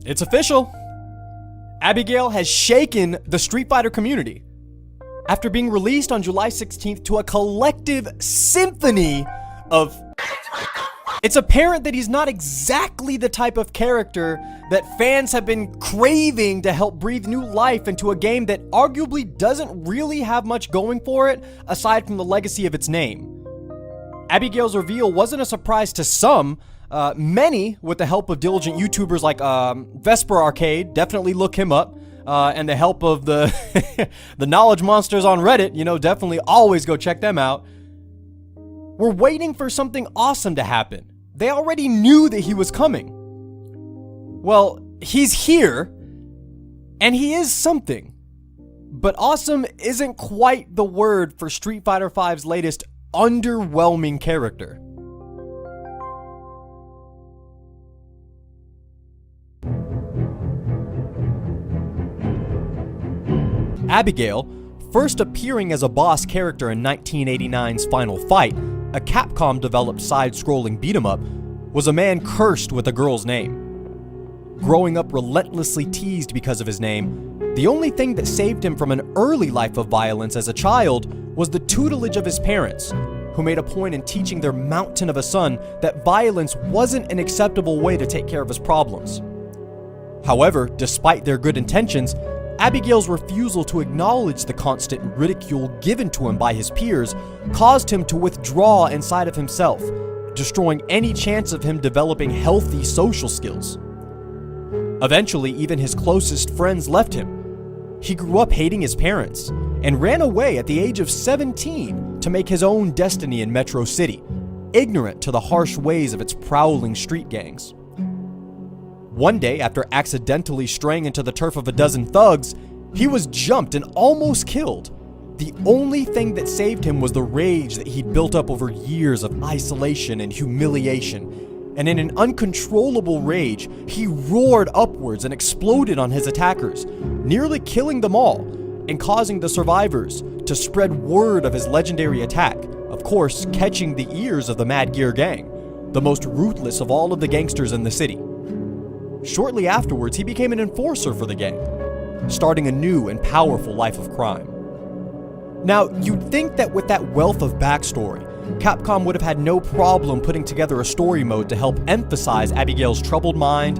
It's official. Abigail has shaken the Street Fighter community. After being released on July 16th to a collective symphony of... It's apparent that he's not exactly the type of character that fans have been craving to help breathe new life into a game that arguably doesn't really have much going for it aside from the legacy of its name. Abigail's reveal wasn't a surprise to some. Many, with the help of diligent YouTubers like Vesper Arcade, definitely look him up, and the help of the the knowledge monsters on Reddit, definitely always go check them out. We're waiting for something awesome to happen. They already knew that he was coming. Well, he's here, and he is something. But awesome isn't quite the word for Street Fighter V's latest underwhelming character. Abigail, first appearing as a boss character in 1989's Final Fight, a Capcom-developed side-scrolling beat-em-up, was a man cursed with a girl's name. Growing up relentlessly teased because of his name, the only thing that saved him from an early life of violence as a child was the tutelage of his parents, who made a point in teaching their mountain of a son that violence wasn't an acceptable way to take care of his problems. However, despite their good intentions, Abigail's refusal to acknowledge the constant ridicule given to him by his peers caused him to withdraw inside of himself, destroying any chance of him developing healthy social skills. Eventually, even his closest friends left him. He grew up hating his parents and ran away at the age of 17 to make his own destiny in Metro City, ignorant to the harsh ways of its prowling street gangs. One day, after accidentally straying into the turf of a dozen thugs, he was jumped and almost killed. The only thing that saved him was the rage that he'd built up over years of isolation and humiliation. And in an uncontrollable rage, he roared upwards and exploded on his attackers, nearly killing them all and causing the survivors to spread word of his legendary attack, of course catching the ears of the Mad Gear Gang, the most ruthless of all of the gangsters in the city. Shortly afterwards, he became an enforcer for the gang, starting a new and powerful life of crime. Now, you'd think that with that wealth of backstory, Capcom would have had no problem putting together a story mode to help emphasize Abigail's troubled mind,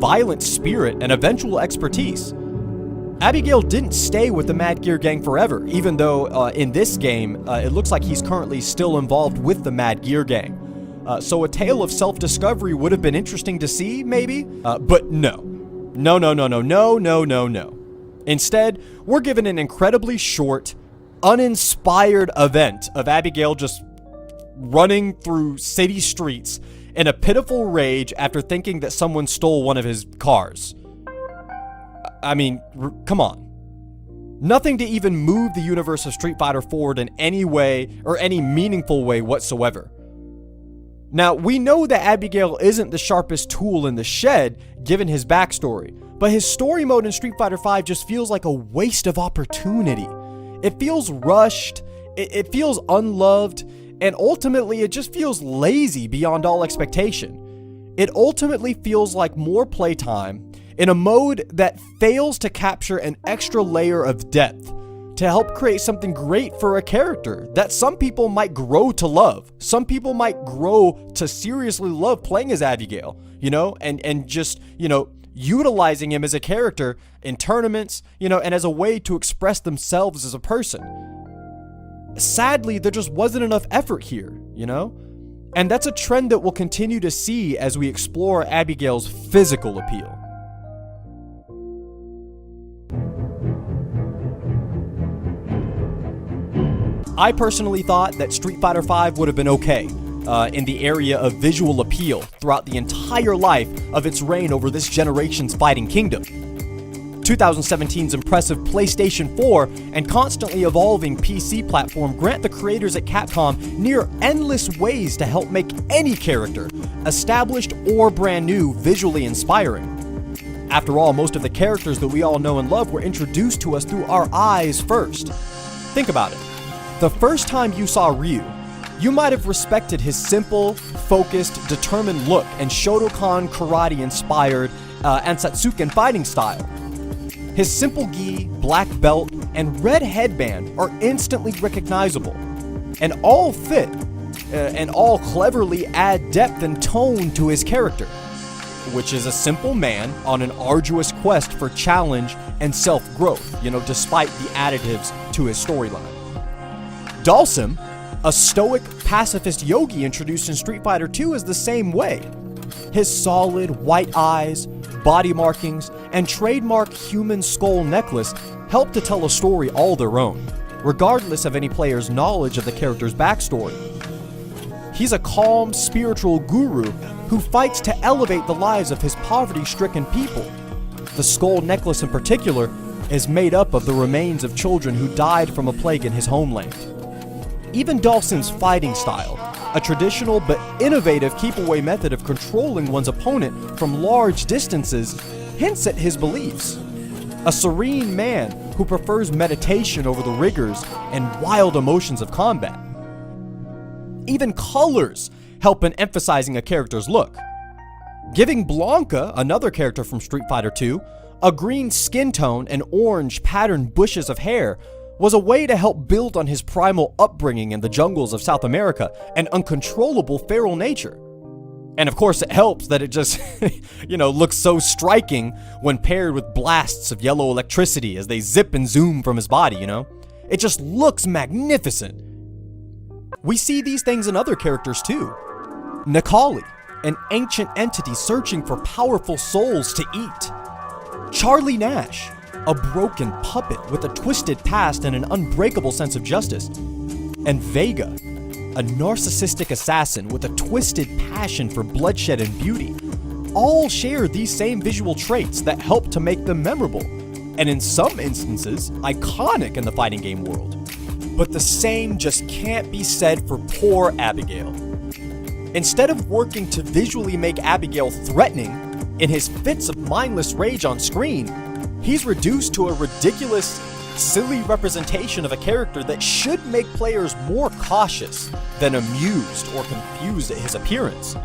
violent spirit, and eventual expertise. Abigail didn't stay with the Mad Gear Gang forever, even though in this game, it looks like he's currently still involved with the Mad Gear Gang. So a tale of self-discovery would have been interesting to see, maybe? But no. No. Instead, we're given an incredibly short, uninspired event of Abigail just running through city streets in a pitiful rage after thinking that someone stole one of his cars. I mean, come on. Nothing to even move the universe of Street Fighter forward in any way or any meaningful way whatsoever. Now, we know that Abigail isn't the sharpest tool in the shed, given his backstory, but his story mode in Street Fighter V just feels like a waste of opportunity. It feels rushed, it feels unloved, and ultimately it just feels lazy beyond all expectation. It ultimately feels like more playtime in a mode that fails to capture an extra layer of depth to help create something great for a character that some people might grow to love. Some people might grow to seriously love playing as Abigail, and just, utilizing him as a character in tournaments, and as a way to express themselves as a person. Sadly, there just wasn't enough effort here, And that's a trend that we'll continue to see as we explore Abigail's physical appeal. I personally thought that Street Fighter V would have been okay in the area of visual appeal throughout the entire life of its reign over this generation's fighting kingdom. 2017's impressive PlayStation 4 and constantly evolving PC platform grant the creators at Capcom near endless ways to help make any character, established or brand new, visually inspiring. After all, most of the characters that we all know and love were introduced to us through our eyes first. Think about it. The first time you saw Ryu, you might have respected his simple, focused, determined look and Shotokan karate-inspired and Satsuken fighting style. His simple gi, black belt, and red headband are instantly recognizable, and all fit, and all cleverly add depth and tone to his character, which is a simple man on an arduous quest for challenge and self-growth, despite the additives to his storyline. Dalsim, a stoic pacifist yogi introduced in Street Fighter II, is the same way. His solid white eyes, body markings, and trademark human skull necklace help to tell a story all their own, regardless of any player's knowledge of the character's backstory. He's a calm, spiritual guru who fights to elevate the lives of his poverty-stricken people. The skull necklace in particular is made up of the remains of children who died from a plague in his homeland. Even Dalsim's fighting style, a traditional but innovative keep-away method of controlling one's opponent from large distances, hints at his beliefs. A serene man who prefers meditation over the rigors and wild emotions of combat. Even colors help in emphasizing a character's look. Giving Blanca, another character from Street Fighter II, a green skin tone and orange patterned bushes of hair was a way to help build on his primal upbringing in the jungles of South America and uncontrollable feral nature. And of course it helps that it just, looks so striking when paired with blasts of yellow electricity as they zip and zoom from his body, It just looks magnificent. We see these things in other characters too. Necalli, an ancient entity searching for powerful souls to eat. Charlie Nash, a broken puppet with a twisted past and an unbreakable sense of justice. And Vega, a narcissistic assassin with a twisted passion for bloodshed and beauty, all share these same visual traits that help to make them memorable, and in some instances, iconic in the fighting game world. But the same just can't be said for poor Abigail. Instead of working to visually make Abigail threatening in his fits of mindless rage on screen, he's reduced to a ridiculous, silly representation of a character that should make players more cautious than amused or confused at his appearance.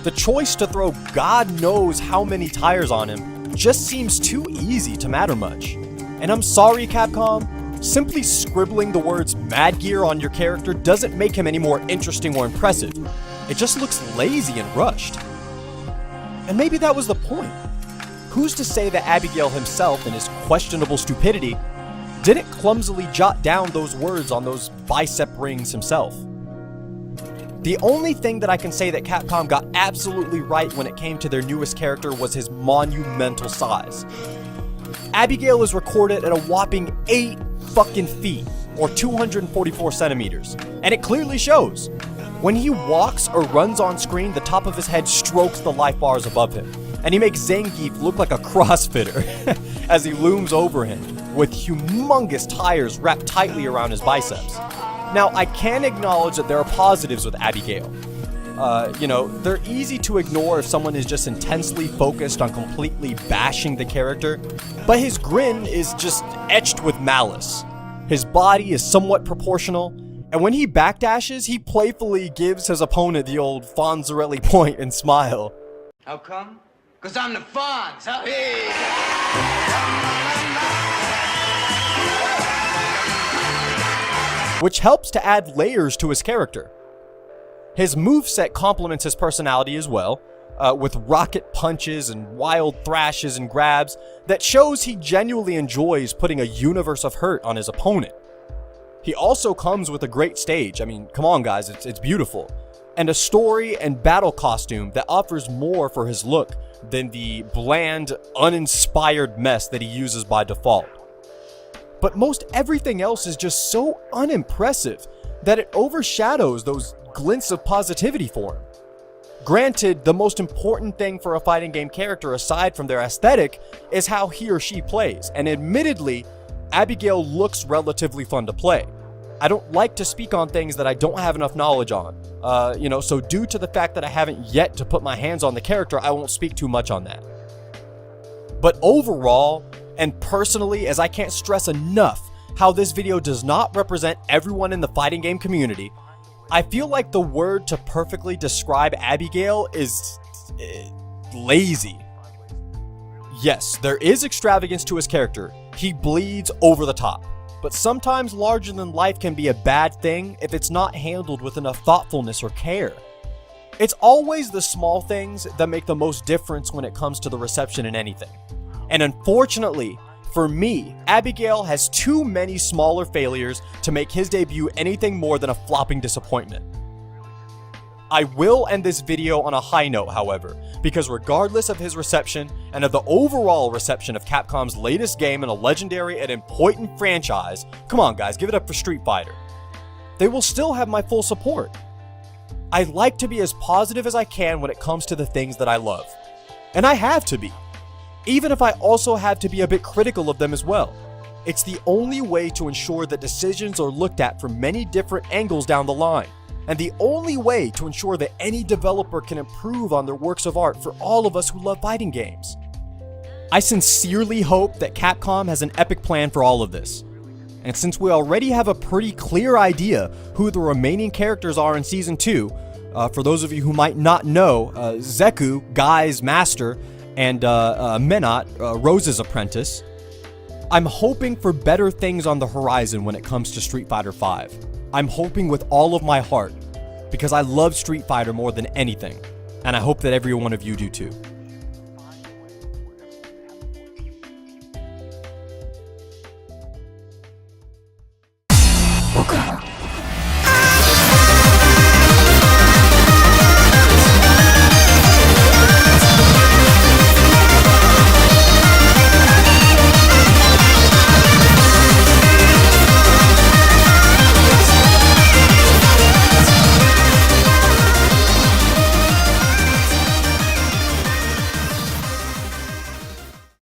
The choice to throw God knows how many tires on him just seems too easy to matter much. And I'm sorry, Capcom, simply scribbling the words Mad Gear on your character doesn't make him any more interesting or impressive. It just looks lazy and rushed. And maybe that was the point. Who's to say that Abigail himself, in his questionable stupidity, didn't clumsily jot down those words on those bicep rings himself? The only thing that I can say that Capcom got absolutely right when it came to their newest character was his monumental size. Abigail is recorded at a whopping 8 fucking feet, or 244 centimeters, and it clearly shows. When he walks or runs on screen, the top of his head strokes the life bars above him, and he makes Zangief look like a CrossFitter as he looms over him with humongous tires wrapped tightly around his biceps. Now, I can acknowledge that there are positives with Abigail. They're easy to ignore if someone is just intensely focused on completely bashing the character, but his grin is just etched with malice. His body is somewhat proportional, and when he backdashes, he playfully gives his opponent the old Fonzarelli point and smile. How come? 'Cause I'm the Fonz, huh? Hey. Which helps to add layers to his character. His moveset complements his personality as well, with rocket punches and wild thrashes and grabs that shows he genuinely enjoys putting a universe of hurt on his opponent. He also comes with a great stage. I mean, come on guys, it's beautiful. And a story and battle costume that offers more for his look than the bland, uninspired mess that he uses by default. But most everything else is just so unimpressive that it overshadows those glints of positivity for him. Granted, the most important thing for a fighting game character aside from their aesthetic is how he or she plays, and admittedly, Abigail looks relatively fun to play. I don't like to speak on things that I don't have enough knowledge on, so due to the fact that I haven't yet to put my hands on the character, I won't speak too much on that. But overall, and personally, as I can't stress enough how this video does not represent everyone in the fighting game community, I feel like the word to perfectly describe Abigail is lazy. Yes, there is extravagance to his character. He bleeds over the top. But sometimes larger than life can be a bad thing if it's not handled with enough thoughtfulness or care. It's always the small things that make the most difference when it comes to the reception in anything. And unfortunately, for me, Abigail has too many smaller failures to make his debut anything more than a flopping disappointment. I will end this video on a high note, however, because regardless of his reception and of the overall reception of Capcom's latest game in a legendary and important franchise, come on guys, give it up for Street Fighter, they will still have my full support. I like to be as positive as I can when it comes to the things that I love. And I have to be. Even if I also have to be a bit critical of them as well. It's the only way to ensure that decisions are looked at from many different angles down the line. And the only way to ensure that any developer can improve on their works of art for all of us who love fighting games. I sincerely hope that Capcom has an epic plan for all of this. And since we already have a pretty clear idea who the remaining characters are in Season 2, for those of you who might not know, Zeku, Guy's master, and Menat, Rose's apprentice, I'm hoping for better things on the horizon when it comes to Street Fighter V. I'm hoping with all of my heart, because I love Street Fighter more than anything, and I hope that every one of you do too.